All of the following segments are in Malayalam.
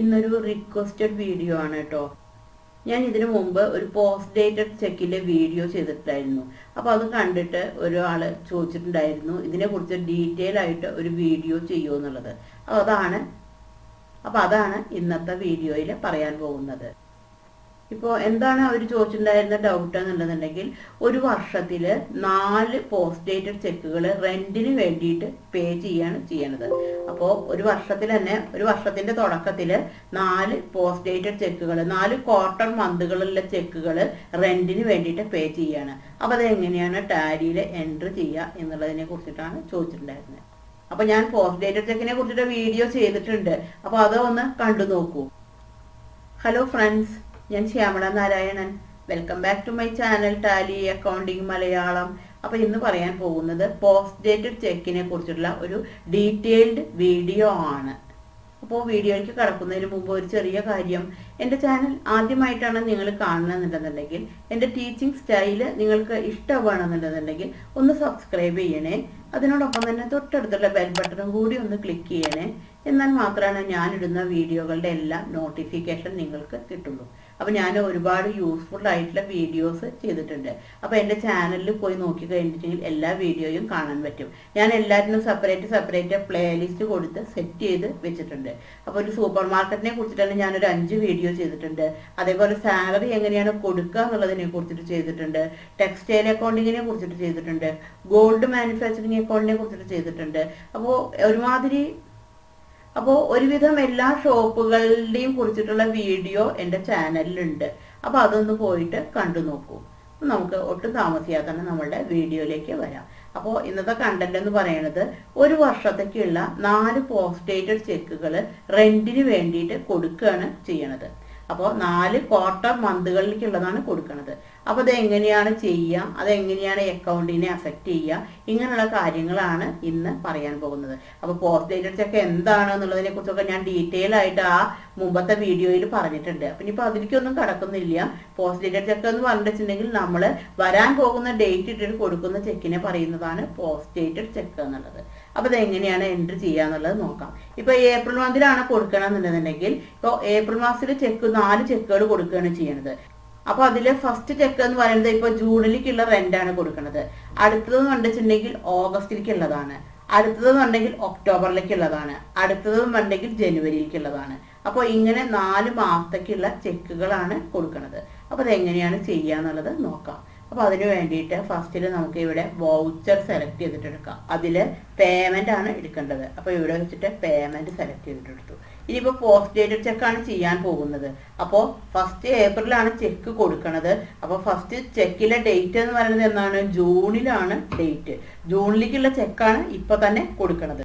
ഇന്നൊരു റിക്വസ്റ്റഡ് വീഡിയോ ആണ് കേട്ടോ. ഞാൻ ഇതിനു മുമ്പ് ഒരു പോസ്റ്റ് ഡേറ്റഡ് ചെക്കിന്റെ വീഡിയോ ചെയ്തിട്ടുണ്ടായിരുന്നു. അപ്പോൾ അത് കണ്ടിട്ട് ഒരാൾ ചോദിച്ചിട്ടുണ്ടായിരുന്നു ഇതിനെക്കുറിച്ച് ഡീറ്റെയിൽ ആയിട്ട് ഒരു വീഡിയോ ചെയ്യുമോ എന്നുള്ളത്. അപ്പോൾ അതാണ് ഇന്നത്തെ വീഡിയോയിൽ പറയാൻ പോകുന്നത്. ഇപ്പോൾ എന്താണ് അവർ ചോദിച്ചിട്ടുണ്ടായിരുന്ന ഡൗട്ട് എന്നുണ്ടെന്നുണ്ടെങ്കിൽ, ഒരു വർഷത്തിൽ 4 പോസ്റ്റ് ഡേറ്റഡ് ചെക്കുകൾ റെന്റിന് വേണ്ടിയിട്ട് പേ ചെയ്യണത്. അപ്പോൾ ഒരു വർഷത്തിൽ തന്നെ, ഒരു വർഷത്തിന്റെ തുടക്കത്തിൽ 4 പോസ്റ്റ് ഡേറ്റഡ് ചെക്കുകൾ, 4 ക്വാർട്ടർ മന്തുകളുള്ള ചെക്കുകൾ റെന്റിന് വേണ്ടിയിട്ട് പേ ചെയ്യാണ്. അപ്പോൾ അതെങ്ങനെയാണ് ടാലിയിൽ എൻട്രി ചെയ്യുക എന്നുള്ളതിനെ കുറിച്ചിട്ടാണ് ചോദിച്ചിട്ടുണ്ടായിരുന്നത്. അപ്പോൾ ഞാൻ പോസ്റ്റ് ഡേറ്റഡ് ചെക്കിനെ കുറിച്ചിട്ട് വീഡിയോ ചെയ്തിട്ടുണ്ട്. അപ്പോൾ അതൊന്ന് കണ്ടു നോക്കൂ. ഹലോ ഫ്രണ്ട്സ്, ഞാൻ Shyamala Narayanan. Welcome back to my channel Tally accounting Malayalam. അപ്പോൾ ഇന്ന് പറയാൻ പോകുന്നത് പോസ്റ്റ് ഡേറ്റഡ് ചെക്കിനെ കുറിച്ചുള്ള ഒരു ഡീറ്റെയിൽഡ് വീഡിയോ ആണ്. അപ്പോൾ വീഡിയോയ്ക്ക് കടക്കുന്നതിന് മുമ്പ് ഒരു ചെറിയ കാര്യം. എൻ്റെ ചാനൽ ആദ്യമായിട്ടാണ് നിങ്ങൾ കാണുന്നതെന്നുണ്ടെന്നുണ്ടെങ്കിൽ, എൻ്റെ ടീച്ചിങ് സ്റ്റൈല് നിങ്ങൾക്ക് ഇഷ്ടമാണെന്നുണ്ടെന്നുണ്ടെങ്കിൽ ഒന്ന് സബ്സ്ക്രൈബ് ചെയ്യണേ. അതിനോടൊപ്പം തന്നെ തൊട്ടടുത്തുള്ള ബെൽ ബട്ടണും കൂടി ഒന്ന് ക്ലിക്ക് ചെയ്യണേ. എന്നാൽ മാത്രമാണ് ഞാനിടുന്ന വീഡിയോകളുടെ എല്ലാം നോട്ടിഫിക്കേഷൻ നിങ്ങൾക്ക് കിട്ടുള്ളൂ. അപ്പോൾ ഞാൻ ഒരുപാട് യൂസ്ഫുൾ ആയിട്ടുള്ള വീഡിയോസ് ചെയ്തിട്ടുണ്ട്. അപ്പോൾ എൻ്റെ ചാനലിൽ പോയി നോക്കി കഴിഞ്ഞിട്ടുണ്ടെങ്കിൽ എല്ലാ വീഡിയോയും കാണാൻ പറ്റും. ഞാൻ എല്ലാത്തിനും സെപ്പറേറ്റ് പ്ലേലിസ്റ്റ് കൊടുത്ത് സെറ്റ് ചെയ്ത് വെച്ചിട്ടുണ്ട്. അപ്പോൾ ഒരു സൂപ്പർ മാർക്കറ്റിനെ കുറിച്ചിട്ടാണ് ഞാനൊരു 5 വീഡിയോ ചെയ്തിട്ടുണ്ട്. അതേപോലെ സാലറി എങ്ങനെയാണ് കൊടുക്കുക എന്നുള്ളതിനെ കുറിച്ചിട്ട് ചെയ്തിട്ടുണ്ട്. ടെക്സ്റ്റൈൽ അക്കൗണ്ടിങ്ങിനെ കുറിച്ചിട്ട് ചെയ്തിട്ടുണ്ട്. ഗോൾഡ് മാനുഫാക്ചറിങ് അക്കൗണ്ടിനെ കുറിച്ചിട്ട് ചെയ്തിട്ടുണ്ട്. അപ്പോൾ ഒരുവിധം എല്ലാ ഷോപ്പുകളുടെയും കുറിച്ചിട്ടുള്ള വീഡിയോ എൻ്റെ ചാനലിലുണ്ട്. അപ്പോൾ അതൊന്ന് പോയിട്ട് കണ്ടു നോക്കൂ. നമുക്ക് ഒട്ടും താമസിയാതെ തന്നെ നമ്മളുടെ വീഡിയോയിലേക്ക് വരാം. അപ്പോൾ ഇന്നത്തെ കണ്ടന്റ് എന്ന് പറയുന്നത്, ഒരു വർഷത്തേക്കുള്ള 4 പോസ്റ്റ് ഡേറ്റഡ് ചെക്കുകൾ റെന്റിന് വേണ്ടിയിട്ട് കൊടുക്കുകയാണ് ചെയ്യണത്. അപ്പോൾ 4 ക്വാർട്ടർ മന്തുകളിലേക്കുള്ളതാണ് കൊടുക്കുന്നത്. അപ്പോൾ അതെങ്ങനെയാണ് ചെയ്യുക, അതെങ്ങനെയാണ് അക്കൗണ്ടിനെ അഫക്റ്റ് ചെയ്യുക, ഇങ്ങനെയുള്ള കാര്യങ്ങളാണ് ഇന്ന് പറയാൻ പോകുന്നത്. അപ്പോൾ പോസ്റ്റ് ഡേറ്റഡ് ചെക്ക് എന്താണ് എന്നുള്ളതിനെ കുറിച്ചൊക്കെ ഞാൻ ഡീറ്റെയിൽ ആയിട്ട് ആ മുമ്പത്തെ വീഡിയോയിൽ പറഞ്ഞിട്ടുണ്ട്. അപ്പം ഇനിയിപ്പോൾ അതിലേക്കൊന്നും കടക്കുന്നില്ല. പോസ്റ്റ് ഡേറ്റഡ് ചെക്ക് എന്ന് പറഞ്ഞിട്ടുണ്ടെങ്കിൽ നമ്മൾ വരാൻ പോകുന്ന ഡേറ്റ് ഇട്ടിട്ട് കൊടുക്കുന്ന ചെക്കിനെ പറയുന്നതാണ് പോസ്റ്റ് ഡേറ്റഡ് ചെക്ക് എന്നുള്ളത്. അപ്പോൾ അതെങ്ങനെയാണ് എൻട്രി ചെയ്യുക എന്നുള്ളത് നോക്കാം. ഇപ്പോൾ ഏപ്രിൽ മന്തിലാണ് കൊടുക്കണമെന്നുണ്ടെന്നുണ്ടെങ്കിൽ, ഇപ്പോൾ ഏപ്രിൽ മാസത്തിൽ 4 ചെക്കുകൾ കൊടുക്കുകയാണ് ചെയ്യുന്നത്. അപ്പോൾ അതിലെ ഫസ്റ്റ് ചെക്ക് എന്ന് പറയുന്നത് ഇപ്പോൾ ജൂണിലേക്കുള്ള റെന്റാണ് കൊടുക്കുന്നത്. അടുത്തതെന്ന് കണ്ടിട്ടുണ്ടെങ്കിൽ ഓഗസ്റ്റിലേക്കുള്ളതാണ്. അടുത്തതെന്നുണ്ടെങ്കിൽ ഒക്ടോബറിലേക്കുള്ളതാണ്. അടുത്തതെന്നുണ്ടെങ്കിൽ ജനുവരിയിലേക്കുള്ളതാണ്. അപ്പോൾ ഇങ്ങനെ 4 മാസത്തേക്കുള്ള ചെക്കുകളാണ് കൊടുക്കുന്നത്. അപ്പോൾ അതെങ്ങനെയാണ് ചെയ്യുക എന്നുള്ളത് നോക്കാം. അപ്പോൾ അതിന് വേണ്ടിയിട്ട് ഫസ്റ്റിൽ നമുക്ക് ഇവിടെ വൗച്ചർ സെലക്ട് ചെയ്തിട്ട് എടുക്കാം. അതിൽ പേയ്മെൻ്റ് ആണ് എടുക്കേണ്ടത്. അപ്പോൾ ഇവിടെ വെച്ചിട്ട് പേയ്മെൻറ്റ് സെലക്ട് ചെയ്തിട്ടെടുത്തു. ഇനിയിപ്പോൾ പോസ്റ്റ് ഡേറ്റഡ് ചെക്കാണ് ചെയ്യാൻ പോകുന്നത്. അപ്പോൾ ഫസ്റ്റ് ഏപ്രിലാണ് ചെക്ക് കൊടുക്കുന്നത്. അപ്പോൾ ഫസ്റ്റ് ചെക്കിലെ ഡേറ്റ് എന്ന് പറയുന്നത് എന്നാണ്? ജൂണിലാണ് ഡേറ്റ്. ജൂണിലേക്കുള്ള ചെക്കാണ് ഇപ്പോൾ തന്നെ കൊടുക്കുന്നത്.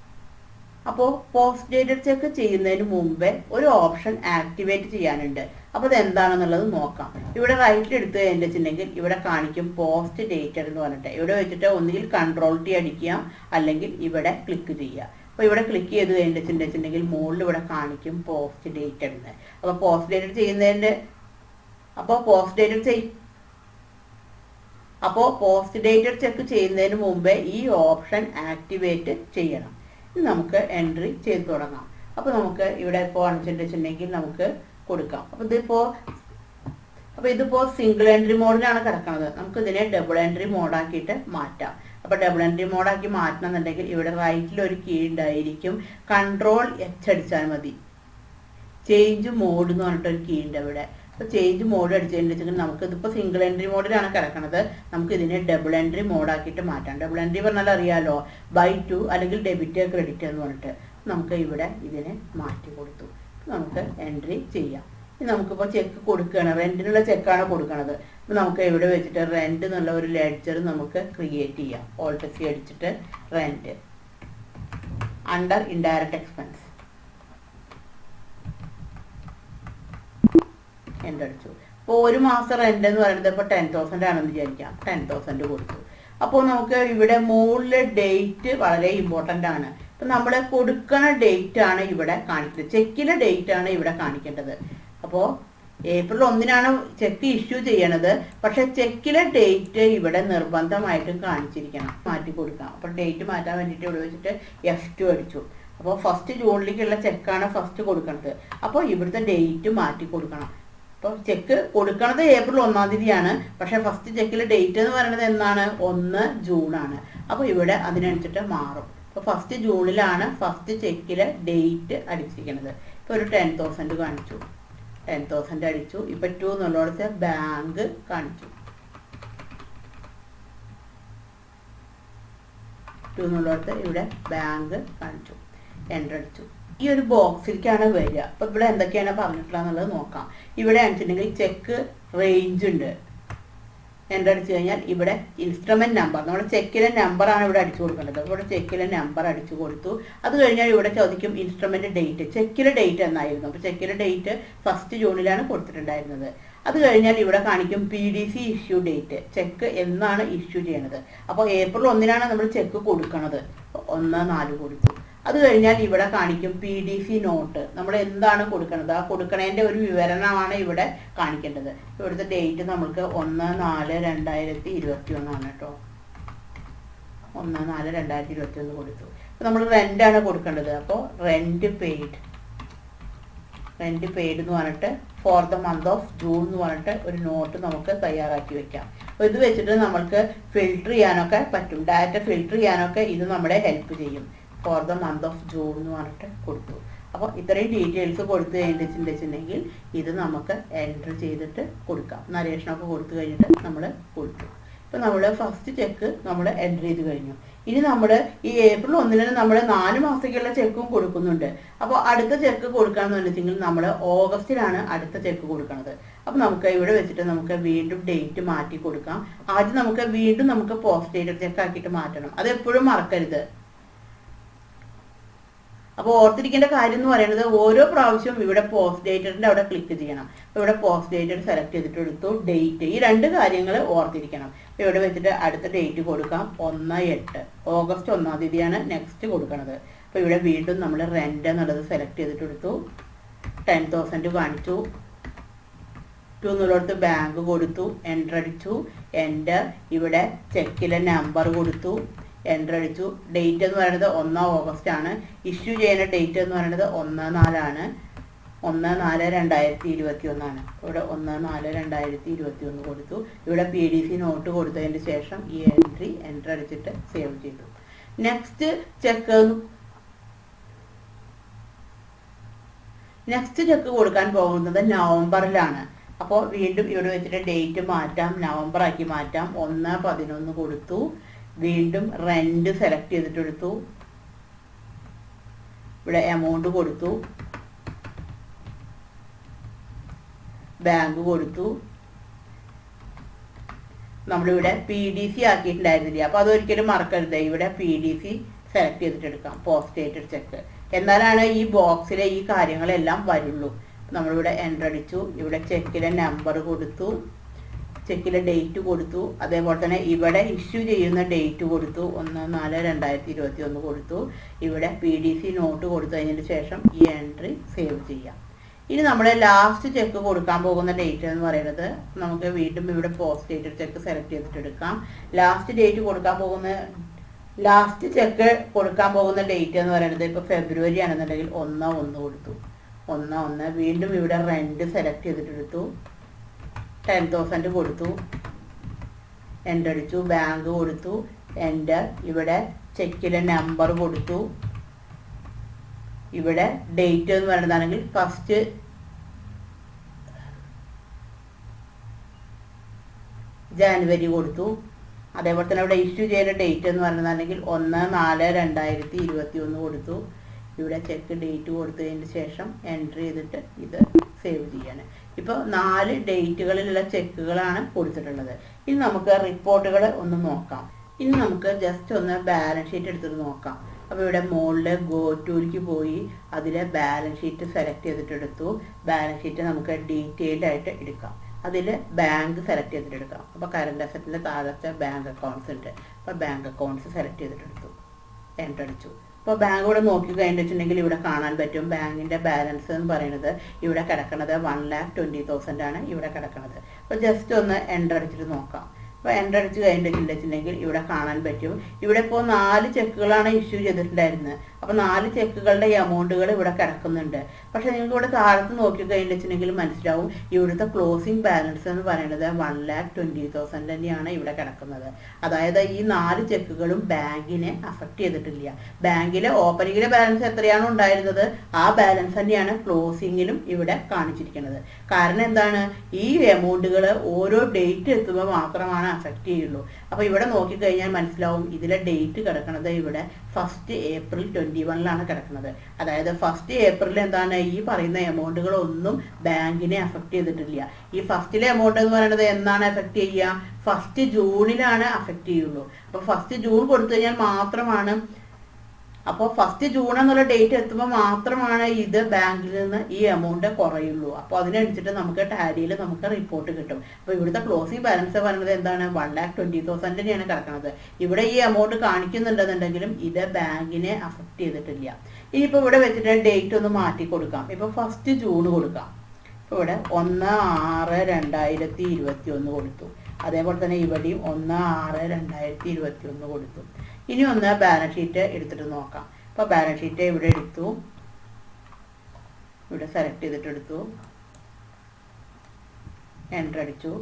അപ്പോൾ പോസ്റ്റ് ഡേറ്റഡ് ചെക്ക് ചെയ്യുന്നതിന് മുമ്പേ ഒരു ഓപ്ഷൻ ആക്ടിവേറ്റ് ചെയ്യാനുണ്ട്. അപ്പോൾ അതെന്താണെന്നുള്ളത് നോക്കാം. ഇവിടെ റൈറ്റിൽ എടുത്ത് കഴിഞ്ഞിട്ടുണ്ടെങ്കിൽ ഇവിടെ കാണിക്കും പോസ്റ്റ് ഡേറ്റഡ് എന്ന് പറഞ്ഞിട്ട്. ഇവിടെ വെച്ചിട്ട് ഒന്നുകിൽ Ctrl+T അടിക്കുക, അല്ലെങ്കിൽ ഇവിടെ ക്ലിക്ക് ചെയ്യുക. അപ്പോൾ ഇവിടെ ക്ലിക്ക് ചെയ്ത് കഴിഞ്ഞിട്ടുണ്ടെങ്കിൽ മുകളിൽ ഇവിടെ കാണിക്കും പോസ്റ്റ് ഡേറ്റഡ് എന്ന്. അപ്പോൾ പോസ്റ്റ് ഡേറ്റഡ് ചെയ്യുന്നതിൻ്റെ പോസ്റ്റ് ഡേറ്റഡ് ചെക്ക് ചെയ്യുന്നതിന് മുമ്പേ ഈ ഓപ്ഷൻ ആക്ടിവേറ്റ് ചെയ്യണം. ഇനി നമുക്ക് എൻട്രി ചെയ്ത് തുടങ്ങാം. അപ്പോൾ നമുക്ക് ഇവിടെ ഇപ്പോൾ അണിച്ചിട്ടുണ്ടെങ്കിൽ നമുക്ക് കൊടുക്കാം. അപ്പോൾ ഇതിപ്പോൾ സിംഗിൾ എൻട്രി മോഡിലാണ് കിടക്കുന്നത്. നമുക്ക് ഇതിനെ ഡബിൾ എൻട്രി മോഡാക്കിയിട്ട് മാറ്റാം. അപ്പോൾ ഡബിൾ എൻട്രി മോഡാക്കി മാറ്റണമെന്നുണ്ടെങ്കിൽ ഇവിടെ റൈറ്റിൽ ഒരു കീ ഉണ്ടായിരിക്കും. Ctrl+H അടിച്ചാൽ മതി. ചേഞ്ച് മോഡ് എന്ന് പറഞ്ഞിട്ടൊരു കീ ഉണ്ട് ഇവിടെ. അപ്പോൾ ചേഞ്ച് മോഡ് അടിച്ചിട്ടുണ്ടെങ്കിൽ നമുക്ക് ഇതിപ്പോൾ സിംഗിൾ എൻട്രി മോഡിലാണ് കിടക്കുന്നത്. നമുക്ക് ഇതിനെ ഡബിൾ എൻട്രി മോഡാക്കിയിട്ട് മാറ്റാം. ഡബിൾ എൻട്രി പറഞ്ഞാൽ അറിയാലോ, ബൈ 2 അല്ലെങ്കിൽ ഡെബിറ്റ് ക്രെഡിറ്റ് എന്ന് പറഞ്ഞിട്ട്. നമുക്ക് ഇവിടെ ഇതിനെ മാറ്റി കൊടുത്തു. നമുക്ക് എൻട്രി ചെയ്യാം. ഇനി നമുക്കിപ്പോൾ ചെക്ക് കൊടുക്കുകയാണ്, റെന്റിനുള്ള ചെക്കാണ് കൊടുക്കുന്നത്. അപ്പോൾ നമുക്ക് ഇവിടെ വെച്ചിട്ട് റെന്റ് എന്നുള്ള ഒരു ലെഡ്ജർ നമുക്ക് ക്രിയേറ്റ് ചെയ്യാം. Alt+C അടിച്ചിട്ട് റെന്റ് അണ്ടർ ഇൻഡയറക്റ്റ് എക്സ്പെൻസ് എൻ്റടിച്ചു. അപ്പോൾ ഒരു മാസം റെന്റ് എന്ന് പറയുന്നത് ഇപ്പോൾ 10,000 ആണെന്ന് വിചാരിക്കാം. 10,000 കൊടുത്തു. അപ്പോൾ നമുക്ക് ഇവിടെ മുകളിലെ ഡേറ്റ് വളരെ ഇമ്പോർട്ടൻ്റ് ആണ്. അപ്പം നമ്മൾ കൊടുക്കുന്ന ഡേറ്റ് ആണ് ഇവിടെ കാണിക്കുന്നത്. ചെക്കിലെ ഡേറ്റ് ആണ് ഇവിടെ കാണിക്കേണ്ടത്. അപ്പോൾ ഏപ്രിൽ 1-നാണ് ചെക്ക് ഇഷ്യൂ ചെയ്യണത്. പക്ഷെ ചെക്കിലെ ഡേറ്റ് ഇവിടെ നിർബന്ധമായിട്ടും കാണിച്ചിരിക്കണം. മാറ്റി കൊടുക്കാം. അപ്പോൾ ഡേറ്റ് മാറ്റാൻ വേണ്ടിയിട്ട് ഇവിടെ വെച്ചിട്ട് F2 അടിച്ചു. അപ്പോൾ ഫസ്റ്റ് ജൂണിലേക്കുള്ള ചെക്കാണ് ഫസ്റ്റ് കൊടുക്കുന്നത്. അപ്പോൾ ഇവിടുത്തെ ഡേറ്റ് മാറ്റി കൊടുക്കണം. അപ്പോൾ ചെക്ക് കൊടുക്കുന്നത് ഏപ്രിൽ 1-ാം തീയതിയാണ്. പക്ഷേ ഫസ്റ്റ് ചെക്കിൽ ഡേറ്റ് എന്ന് പറയുന്നത് എന്നാണ്? 1 ജൂണാണ്. അപ്പോൾ ഇവിടെ അതിനനുസരിച്ചിട്ട് മാറും. അപ്പോൾ ഫസ്റ്റ് ജൂണിലാണ് ഫസ്റ്റ് ചെക്കിൽ ഡേറ്റ് അടിച്ചിരിക്കുന്നത്. ഇപ്പോൾ ഒരു 10,000 കാണിച്ചു, 10,000 അടിച്ചു. ഇപ്പം 2 എന്നുള്ളിടത്ത് ബാങ്ക് കാണിച്ചു, 2 എന്നുള്ളിടത്ത് ഇവിടെ ബാങ്ക് കാണിച്ചു, എൻ്റർ അടിച്ചു. ഈ ഒരു ബോക്സിലേക്കാണ് വരിക. അപ്പോൾ ഇവിടെ എന്തൊക്കെയാണ് പറഞ്ഞിട്ടുള്ളത് എന്നുള്ളത് നോക്കാം. ഇവിടെ അടിച്ചിട്ടുണ്ടെങ്കിൽ ചെക്ക് റേഞ്ച് ഉണ്ട്. എൻ്റർ അടിച്ചു കഴിഞ്ഞാൽ ഇവിടെ ഇൻസ്ട്രുമെൻറ്റ് നമ്പർ, നമ്മുടെ ചെക്കിലെ നമ്പറാണ് ഇവിടെ അടിച്ചു കൊടുക്കേണ്ടത്. അപ്പോൾ ഇവിടെ ചെക്കിലെ നമ്പർ അടിച്ചു കൊടുത്തു. അത് കഴിഞ്ഞാൽ ഇവിടെ ചോദിക്കും ഇൻസ്ട്രുമെൻറ്റ് ഡേറ്റ്, ചെക്കിലെ ഡേറ്റ് എന്നായിരുന്നു. അപ്പോൾ ചെക്കിലെ ഡേറ്റ് ഫസ്റ്റ് ജൂണിലാണ് കൊടുത്തിട്ടുണ്ടായിരുന്നത്. അത് കഴിഞ്ഞാൽ ഇവിടെ കാണിക്കും PDC ഇഷ്യൂ ഡേറ്റ്, ചെക്ക് എന്നാണ് ഇഷ്യൂ ചെയ്യണത്. അപ്പോൾ ഏപ്രിൽ 1-നാണ് നമ്മൾ ചെക്ക് കൊടുക്കണത്. 1/4 കൊടുത്തു. അത് കഴിഞ്ഞാൽ ഇവിടെ കാണിക്കും PDC നോട്ട്, നമ്മൾ എന്താണ് കൊടുക്കുന്നത്, ആ കൊടുക്കണതിൻ്റെ ഒരു വിവരണമാണ് ഇവിടെ കാണിക്കേണ്ടത്. ഇവിടുത്തെ ഡേറ്റ് നമുക്ക് 1/4/2021 കേട്ടോ, 1/4/2021 കൊടുത്തു. അപ്പോൾ നമ്മൾ റെൻ്റാണ് കൊടുക്കേണ്ടത്. അപ്പോൾ റെൻറ്റ് പെയ്ഡ് എന്ന് പറഞ്ഞിട്ട് for the month of June എന്ന് പറഞ്ഞിട്ട് ഒരു നോട്ട് നമുക്ക് തയ്യാറാക്കി വെക്കാം. അപ്പോൾ ഇത് വെച്ചിട്ട് നമുക്ക് ഫിൽട്ടർ ചെയ്യാനൊക്കെ പറ്റും, ഡാറ്റ ഫിൽട്ടർ ചെയ്യാനൊക്കെ ഇത് നമ്മളെ ഹെൽപ്പ് ചെയ്യും. For the month of June എന്ന് പറഞ്ഞിട്ട് കൊടുത്തു. അപ്പോൾ ഇത്രയും ഡീറ്റെയിൽസ് കൊടുത്തു കഴിഞ്ഞിട്ടുണ്ടെങ്കിൽ ഇത് നമുക്ക് എൻ്റർ ചെയ്തിട്ട് കൊടുക്കാം. നരേഷനൊക്കെ കൊടുത്തു കഴിഞ്ഞിട്ട് നമ്മൾ കൊടുത്തു. ഇപ്പോൾ നമ്മൾ ഫസ്റ്റ് ചെക്ക് നമ്മൾ എൻ്റർ ചെയ്ത് കഴിഞ്ഞു. ഇനി നമ്മൾ ഈ ഏപ്രിൽ 1-ന് നമ്മൾ 4 മാസത്തേക്കുള്ള ചെക്കും കൊടുക്കുന്നുണ്ട്. അപ്പോൾ അടുത്ത ചെക്ക് കൊടുക്കാമെന്ന് വെച്ചിട്ടുണ്ടെങ്കിൽ നമ്മൾ ഓഗസ്റ്റിലാണ് അടുത്ത ചെക്ക് കൊടുക്കുന്നത്. അപ്പോൾ നമുക്ക് ഇവിടെ വെച്ചിട്ട് നമുക്ക് വീണ്ടും ഡേറ്റ് മാറ്റി കൊടുക്കാം. ആദ്യം നമുക്ക് പോസ്റ്റ് ഡേറ്റഡ് ചെക്ക് ആക്കിയിട്ട് മാറ്റണം. അത് എപ്പോഴും മറക്കരുത്. അപ്പോൾ ഓർത്തിരിക്കേണ്ട കാര്യം എന്ന് പറയുന്നത് ഓരോ പ്രാവശ്യവും ഇവിടെ പോസ്റ്റ് ഡേറ്റഡിൻ്റെ അവിടെ ക്ലിക്ക് ചെയ്യണം. അപ്പോൾ ഇവിടെ പോസ്റ്റ് ഡേറ്റഡ് സെലക്ട് ചെയ്തിട്ട് എടുത്തു, ഡേറ്റ്, ഈ 2 കാര്യങ്ങൾ ഓർത്തിരിക്കണം. അപ്പോൾ ഇവിടെ വെച്ചിട്ട് അടുത്ത ഡേറ്റ് കൊടുക്കാം 1/8, ഓഗസ്റ്റ് 1-ാം തീയതിയാണ് നെക്സ്റ്റ് കൊടുക്കുന്നത്. അപ്പോൾ ഇവിടെ വീണ്ടും നമ്മൾ റെൻ്റ് എന്നുള്ളത് സെലക്ട് ചെയ്തിട്ട് എടുത്തു, 10,000 കാണിച്ചു, 2 എന്നുള്ളിടത്ത് ബാങ്ക് കൊടുത്തു, എൻ്റർ അടിച്ചു, എൻ്റർ, ഇവിടെ ചെക്കിലെ നമ്പർ കൊടുത്തു, എൻ്റർ അടിച്ചു. ഡേറ്റ് എന്ന് പറയുന്നത് 1 ഓഗസ്റ്റ് ആണ്. ഇഷ്യൂ ചെയ്യുന്ന ഡേറ്റ് എന്ന് പറയുന്നത് 1/4 1/4/2021 ഇവിടെ 1/4/2021 കൊടുത്തു. ഇവിടെ PDC നോട്ട് കൊടുത്തതിന് ശേഷം ഈ എൻ്റർ അടിച്ചിട്ട് സേവ് ചെയ്തു. നെക്സ്റ്റ് ചെക്ക് കൊടുക്കാൻ പോകുന്നത് നവംബറിലാണ്. അപ്പോൾ വീണ്ടും ഇവിടെ വെച്ചിട്ട് ഡേറ്റ് മാറ്റാം, നവംബർ ആക്കി മാറ്റാം. 1/11 കൊടുത്തു. വീണ്ടും റെൻ്റ് സെലക്ട് ചെയ്തിട്ടെടുത്തു, ഇവിടെ എമൗണ്ട് കൊടുത്തു, ബാങ്ക് കൊടുത്തു. നമ്മളിവിടെ PDC ആക്കിയിട്ടുണ്ടായിരുന്നില്ല, അപ്പോൾ അതൊരിക്കലും മറക്കരുത്. ഇവിടെ PDC സെലക്ട് ചെയ്തിട്ടെടുക്കാം, പോസ്റ്റ് ഡേറ്റഡ് ചെക്ക്. എന്നാലാണ് ഈ ബോക്സിലെ ഈ കാര്യങ്ങളെല്ലാം വരുള്ളൂ. നമ്മളിവിടെ എൻ്റർ അടിച്ചു, ഇവിടെ ചെക്കിലെ നമ്പർ കൊടുത്തു, ചെക്കിലെ ഡേറ്റ് കൊടുത്തു. അതേപോലെ തന്നെ ഇവിടെ ഇഷ്യൂ ചെയ്യുന്ന ഡേറ്റ് കൊടുത്തു, 1/4/2021 കൊടുത്തു. ഇവിടെ PDC നോട്ട് കൊടുത്തു കഴിഞ്ഞതിന് ശേഷം ഈ എൻട്രി സേവ് ചെയ്യാം. ഇനി നമ്മൾ ലാസ്റ്റ് ചെക്ക് കൊടുക്കാൻ പോകുന്ന ഡേറ്റ് എന്ന് പറയുന്നത് നമുക്ക് വീണ്ടും ഇവിടെ പോസ്റ്റ് ഡേറ്റഡ് ചെക്ക് സെലക്ട് ചെയ്തിട്ട് എടുക്കാം. ലാസ്റ്റ് ചെക്ക് കൊടുക്കാൻ പോകുന്ന ഡേറ്റ് എന്ന് പറയുന്നത് ഇപ്പോൾ ഫെബ്രുവരി ആണെന്നുണ്ടെങ്കിൽ 1/1 കൊടുത്തു, 1/1. വീണ്ടും ഇവിടെ റെൻ്റ് സെലക്ട് ചെയ്തിട്ടെടുത്തു, 10,000 കൊടുത്തു, എൻ്റർ അടിച്ചു, ബാങ്ക് കൊടുത്തു, എൻ്റർ. ഇവിടെ ചെക്കിലെ നമ്പർ കൊടുത്തു, ഇവിടെ ഡേറ്റ് എന്ന് പറയുന്നതാണെങ്കിൽ ഫസ്റ്റ് ജാനുവരി കൊടുത്തു. അതേപോലെ തന്നെ ഇവിടെ ഇഷ്യൂ ചെയ്യുന്ന ഡേറ്റ് എന്ന് പറയുന്നതാണെങ്കിൽ 1/4/2021 കൊടുത്തു. ഇവിടെ ചെക്ക് ഡേറ്റ് കൊടുത്തതിന് ശേഷം എൻ്റർ ചെയ്തിട്ട് ഇത് സേവ് ചെയ്യാണ്. ഇപ്പോൾ 4 ഡേറ്റുകളിലുള്ള ചെക്കുകളാണ് കൊടുത്തിട്ടുള്ളത്. ഇനി നമുക്ക് റിപ്പോർട്ടുകൾ ഒന്ന് നോക്കാം. ഇനി നമുക്ക് ജസ്റ്റ് ഒന്ന് ബാലൻസ് ഷീറ്റ് എടുത്തിട്ട് നോക്കാം. അപ്പോൾ ഇവിടെ മുകളിൽ ഗോ ടൂലേക്ക് പോയി അതിൽ ബാലൻസ് ഷീറ്റ് സെലക്ട് ചെയ്തിട്ടെടുത്തു. ബാലൻസ് ഷീറ്റ് നമുക്ക് ഡീറ്റെയിൽഡ് ആയിട്ട് എടുക്കാം. അതിൽ ബാങ്ക് സെലക്ട് ചെയ്തിട്ടെടുക്കാം. അപ്പോൾ കറണ്ട് അസറ്റിൻ്റെ താഴത്തെ ബാങ്ക് അക്കൗണ്ട്സ് ഉണ്ട്. അപ്പോൾ ബാങ്ക് അക്കൗണ്ട്സ് സെലക്ട് ചെയ്തിട്ടെടുത്തു, എൻ്റർ അടിച്ചു. ഇപ്പോൾ ബാങ്ക് ഇവിടെ നോക്കി കഴിഞ്ഞിട്ടുണ്ടെങ്കിൽ ഇവിടെ കാണാൻ പറ്റും ബാങ്കിൻ്റെ ബാലൻസ് എന്ന് പറയുന്നത് ഇവിടെ കിടക്കുന്നത് 1,20,000 ആണ് ഇവിടെ കിടക്കുന്നത്. അപ്പോൾ ജസ്റ്റ് ഒന്ന് എൻ്റർ അടിച്ചിട്ട് നോക്കാം. അപ്പോൾ എൻ്റർ അടിച്ച് കഴിഞ്ഞിട്ടുണ്ടെങ്കിൽ ഇവിടെ കാണാൻ പറ്റും. ഇവിടെ ഇപ്പോൾ 4 ചെക്കുകളാണ് ഇഷ്യൂ ചെയ്തിട്ടുണ്ടായിരുന്നത്. അപ്പോൾ 4 ചെക്കുകളുടെ എമൗണ്ടുകൾ ഇവിടെ കിടക്കുന്നുണ്ട്. പക്ഷെ നിങ്ങൾക്ക് ഇവിടെ താഴത്ത് നോക്കി കഴിഞ്ഞിട്ടുണ്ടെങ്കിൽ മനസ്സിലാവും ഇവിടുത്തെ ക്ലോസിംഗ് ബാലൻസ് എന്ന് പറയുന്നത് 1,20,000 തന്നെയാണ് ഇവിടെ കിടക്കുന്നത്. അതായത് ഈ 4 ചെക്കുകളും ബാങ്കിനെ അഫക്റ്റ് ചെയ്തിട്ടില്ല. ബാങ്കിലെ ഓപ്പണിങ്ങിലെ ബാലൻസ് എത്രയാണോ ഉണ്ടായിരുന്നത് ആ ബാലൻസ് തന്നെയാണ് ക്ലോസിങ്ങിലും ഇവിടെ കാണിച്ചിരിക്കുന്നത്. കാരണം എന്താണ്, ഈ എമൗണ്ടുകൾ ഓരോ ഡേറ്റ് എത്തുമ്പോൾ മാത്രമാണ് അഫക്റ്റ് ചെയ്യുള്ളൂ. അപ്പോൾ ഇവിടെ നോക്കിക്കഴിഞ്ഞാൽ മനസ്സിലാവും ഇതിലെ ഡേറ്റ് കിടക്കുന്നത് ഇവിടെ 1 ഏപ്രിൽ 2021 കിടക്കുന്നത്. അതായത് 1 ഏപ്രിൽ എന്താണ്, ഈ പറയുന്ന എമൗണ്ടുകളൊന്നും ബാങ്കിനെ അഫക്റ്റ് ചെയ്തിട്ടില്ല. ഈ ഫസ്റ്റിലെ എമൗണ്ട് എന്ന് പറയുന്നത് എന്നാണ് അഫക്റ്റ് ചെയ്യുക, 1 ജൂണിലാണ് അഫക്റ്റ് ചെയ്യുള്ളൂ. അപ്പോൾ 1 ജൂൺ കൊടുത്തു കഴിഞ്ഞാൽ മാത്രമാണ്, അപ്പോൾ 1 ജൂൺ എന്നുള്ള ഡേറ്റ് എത്തുമ്പോൾ മാത്രമാണ് ഇത് ബാങ്കിൽ നിന്ന് ഈ എമൗണ്ട് കുറയുള്ളൂ. അപ്പോൾ അതിനനുസരിച്ചിട്ട് നമുക്ക് ടാലിയിൽ നമുക്ക് റിപ്പോർട്ട് കിട്ടും. അപ്പോൾ ഇവിടുത്തെ ക്ലോസിംഗ് ബാലൻസ് പറയുന്നത് എന്താണ്, 1,20,000 തന്നെയാണ് കിടക്കുന്നത്. ഇവിടെ ഈ എമൗണ്ട് കാണിക്കുന്നുണ്ടെന്നുണ്ടെങ്കിലും ഇത് ബാങ്കിനെ അഫക്റ്റ് ചെയ്തിട്ടില്ല. ഇനിയിപ്പോൾ ഇവിടെ വെച്ചിട്ട് ഡേറ്റ് ഒന്ന് മാറ്റി കൊടുക്കാം. ഇപ്പോൾ 1 ജൂൺ കൊടുക്കാം. ഇപ്പോൾ ഇവിടെ 1/6/2021 കൊടുത്തു. അതേപോലെ തന്നെ ഇവിടെയും 1/6/2021 കൊടുത്തു. ഇനി ഒന്ന് ബാലൻസ് ഷീറ്റ് എടുത്തിട്ട് നോക്കാം. അപ്പോൾ ബാലൻസ് ഷീറ്റ് ഇവിടെ എടുത്തു, ഇവിടെ സെലക്ട് ചെയ്തിട്ട് എടുത്തു, എൻ്റർ അടിച്ചു.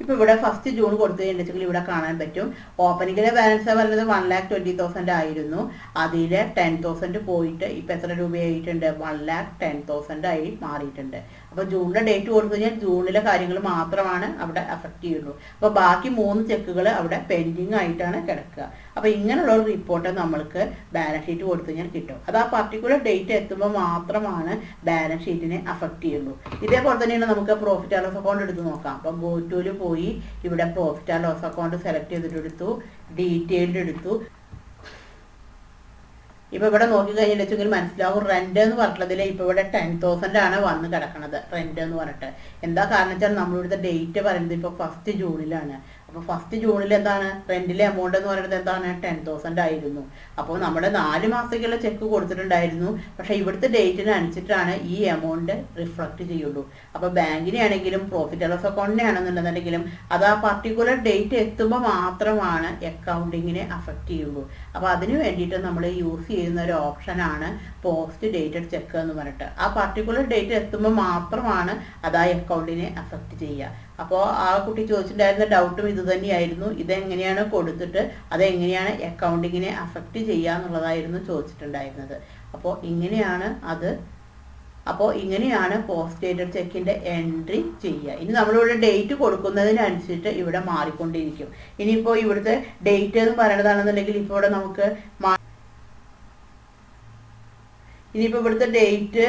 ഇപ്പോൾ ഇവിടെ 1 ജൂൺ കൊടുത്തു കഴിഞ്ഞിട്ടുണ്ടെങ്കിൽ ഇവിടെ കാണാൻ പറ്റും ഓപ്പണിങ്ങിലെ ബാലൻസ് പറയുന്നത് 1,20,000 ആയിരുന്നു. അതിൽ 10,000 പോയിട്ട് ഇപ്പം എത്ര രൂപയായിട്ടുണ്ട്, 1,10,000 ആയി മാറിയിട്ടുണ്ട്. അപ്പോൾ ജൂണിലെ ഡേറ്റ് കൊടുത്തു കഴിഞ്ഞാൽ ജൂണിലെ കാര്യങ്ങൾ മാത്രമാണ് അവിടെ അഫക്റ്റ് ചെയ്യുള്ളൂ. അപ്പോൾ ബാക്കി 3 ചെക്കുകൾ അവിടെ പെൻഡിങ് ആയിട്ടാണ് കിടക്കുക. അപ്പോൾ ഇങ്ങനെയുള്ള ഒരു റിപ്പോർട്ട് നമ്മൾക്ക് ബാലൻസ് ഷീറ്റ് കൊടുത്തു കഴിഞ്ഞാൽ കിട്ടും. അത് ആ പർട്ടിക്കുലർ ഡേറ്റ് എത്തുമ്പോൾ മാത്രമാണ് ബാലൻസ് ഷീറ്റിനെ അഫക്റ്റ് ചെയ്യുള്ളൂ. ഇതേപോലെ തന്നെയാണ് നമുക്ക് പ്രോഫിറ്റ് ആൻഡ് ലോസ് അക്കൗണ്ട് എടുത്ത് നോക്കാം. അപ്പം ഗോ ടൂല് പോയി ഇവിടെ profit and loss account select ചെയ്തിട്ട് എടുത്തു, ഡീറ്റെയിൽഡ് എടുത്തു. ഇപ്പോൾ ഇവിടെ നോക്കി കഴിഞ്ഞിട്ടുണ്ടെങ്കിൽ മനസ്സിലാവും റെന്റ് എന്ന് പറഞ്ഞതിൽ ഇപ്പോൾ ഇവിടെ 10,000 ആണ് വന്ന് കിടക്കുന്നത് റെന്റ് എന്ന് പറഞ്ഞിട്ട്. എന്താ കാരണം വെച്ചാൽ നമ്മളിവിടുത്തെ ഡേറ്റ് പറയുന്നത് ഇപ്പോൾ 1 ജൂണിലാണ്. അപ്പോൾ 1 ജൂണിൽ എന്താണ് റെന്റിലെ എമൗണ്ട് എന്ന് പറയുന്നത് എന്താണ് 10,000 ആയിരുന്നു. അപ്പോൾ നമ്മുടെ 4 മാസത്തേക്കുള്ള ചെക്ക് കൊടുത്തിട്ടുണ്ടായിരുന്നു. പക്ഷേ ഇവിടുത്തെ ഡേറ്റിനനുസരിച്ചിട്ടാണ് ഈ എമൗണ്ട് റിഫ്ലക്ട് ചെയ്യുള്ളൂ. അപ്പോൾ ബാങ്കിനെ ആണെങ്കിലും പ്രോഫിറ്റ് ആൻഡ് ലോസ് അക്കൗണ്ടിനെ ആണെന്നുണ്ടെന്നുണ്ടെങ്കിലും അത് ആ പർട്ടിക്കുലർ ഡേറ്റ് എത്തുമ്പോൾ മാത്രമാണ് അക്കൗണ്ടിങ്ങിനെ അഫക്റ്റ് ചെയ്യുള്ളൂ. അപ്പോൾ അതിന് വേണ്ടിയിട്ട് നമ്മൾ യൂസ് ചെയ്യുന്ന ഒരു ഓപ്ഷനാണ് പോസ്റ്റ് ഡേറ്റഡ് ചെക്ക് എന്ന് പറഞ്ഞിട്ട്. ആ പർട്ടിക്കുലർ ഡേറ്റ് എത്തുമ്പോൾ മാത്രമാണ് അത് ആ അക്കൗണ്ടിനെ അഫക്റ്റ് ചെയ്യുക. അപ്പോൾ ആ കുട്ടി ചോദിച്ചിട്ടുണ്ടായിരുന്ന ഡൗട്ടും ഇത് തന്നെയായിരുന്നു, ഇതെങ്ങനെയാണ് കൊടുത്തിട്ട് അതെങ്ങനെയാണ് അക്കൗണ്ടിങ്ങിനെ അഫക്റ്റ് ചെയ്യുക എന്നുള്ളതായിരുന്നു ചോദിച്ചിട്ടുണ്ടായിരുന്നത്. അപ്പോൾ ഇങ്ങനെയാണ് പോസ്റ്റ് ഡേറ്റഡ് ചെക്കിൻ്റെ എൻട്രി ചെയ്യുക. ഇനി നമ്മളിവിടെ ഡേറ്റ് കൊടുക്കുന്നതിനനുസരിച്ച് ഇവിടെ മാറിക്കൊണ്ടിരിക്കും. ഇനിയിപ്പോൾ ഇവിടുത്തെ ഡേറ്റ് എന്ന് പറയുന്നതാണെന്നുണ്ടെങ്കിൽ ഇപ്പോൾ ഇവിടെ നമുക്ക് ഇനിയിപ്പോൾ ഇവിടുത്തെ ഡേറ്റ്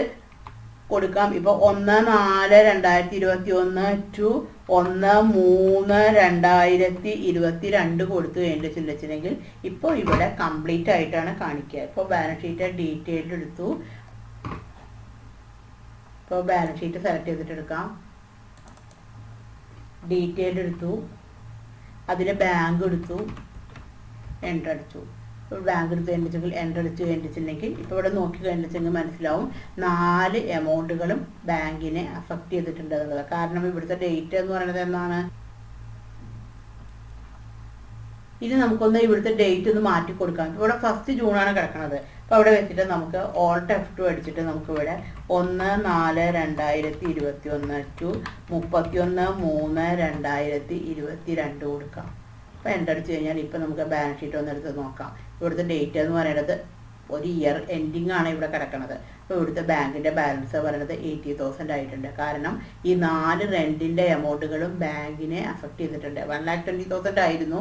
കൊടുക്കാം. ഇപ്പോൾ 1/4/2021 to 1/3/2022 കൊടുത്തു കഴിഞ്ഞിട്ടുണ്ടെങ്കിൽ ഇപ്പോൾ ഇവിടെ കംപ്ലീറ്റ് ആയിട്ടാണ് കാണിക്കുക. ഇപ്പോൾ ബാലൻസ് ഷീറ്റ് ഡീറ്റെയിൽഡ് എടുത്തു. ഇപ്പോൾ ബാലൻസ് ഷീറ്റ് സെലക്ട് ചെയ്തിട്ട് എടുക്കാം, ഡീറ്റെയിൽഡ് എടുത്തു, അതിൽ ബാങ്ക് എടുത്തു, എൻ്റർ അടിച്ചു. ഇപ്പോൾ ബാങ്ക് എടുത്ത് കഴിഞ്ഞിട്ടുണ്ടെങ്കിൽ എൻ്റർ അടിച്ചു കഴിഞ്ഞിട്ടുണ്ടെങ്കിൽ ഇപ്പോൾ ഇവിടെ നോക്കി കഴിഞ്ഞിട്ടുണ്ടെങ്കിൽ മനസ്സിലാവും 4 എമൗണ്ടുകളും ബാങ്കിനെ അഫക്റ്റ് ചെയ്തിട്ടുണ്ട് എന്നുള്ളത്. കാരണം ഇവിടുത്തെ ഡേറ്റ് എന്ന് പറയുന്നത് എന്നാണ്. ഇനി നമുക്കൊന്ന് ഇവിടുത്തെ ഡേറ്റ് ഒന്ന് മാറ്റി കൊടുക്കാം. ഇവിടെ 1 ജൂണാണ് കിടക്കുന്നത്. അപ്പോൾ അവിടെ വെച്ചിട്ട് നമുക്ക് Alt F2 അടിച്ചിട്ട് നമുക്കിവിടെ 1/4/2021 to 31/3/2022 കൊടുക്കാം. അപ്പോൾ എൻ്റർ അടിച്ച് കഴിഞ്ഞാൽ ഇപ്പോൾ നമുക്ക് ബാലൻസ് ഷീറ്റ് ഒന്ന് എടുത്ത് നോക്കാം. ഇവിടുത്തെ ഡേറ്റ് എന്ന് പറയുന്നത് ഒരു ഇയർ എൻഡിങ് ആണ് ഇവിടെ കിടക്കുന്നത്. അപ്പോൾ ഇവിടുത്തെ ബാങ്കിൻ്റെ ബാലൻസ് പറയുന്നത് 80,000 ആയിട്ടുണ്ട്. കാരണം ഈ 4 റെൻറ്റിൻ്റെ എമൗണ്ടുകളും ബാങ്കിനെ അഫക്റ്റ് ചെയ്തിട്ടുണ്ട്. 1,20,000 ആയിരുന്നു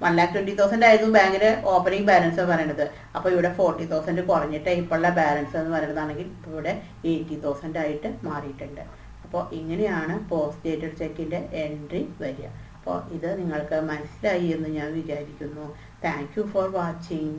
1,20,000 ബാങ്കിൻ്റെ ഓപ്പണിംഗ് ബാലൻസ് പറയുന്നത്. അപ്പോൾ ഇവിടെ 40,000 കുറഞ്ഞിട്ട് ഇപ്പോഴുള്ള ബാലൻസ് എന്ന് പറയുന്നതാണെങ്കിൽ ഇപ്പോൾ ഇവിടെ 80,000 ആയിട്ട് മാറിയിട്ടുണ്ട്. അപ്പോൾ ഇങ്ങനെയാണ് പോസ്റ്റ് ഡേറ്റഡ് ചെക്കിൻ്റെ എൻട്രി വരിക. അപ്പോൾ ഇത് നിങ്ങൾക്ക് മനസ്സിലായി എന്ന് ഞാൻ വിചാരിക്കുന്നു. Thank you for watching.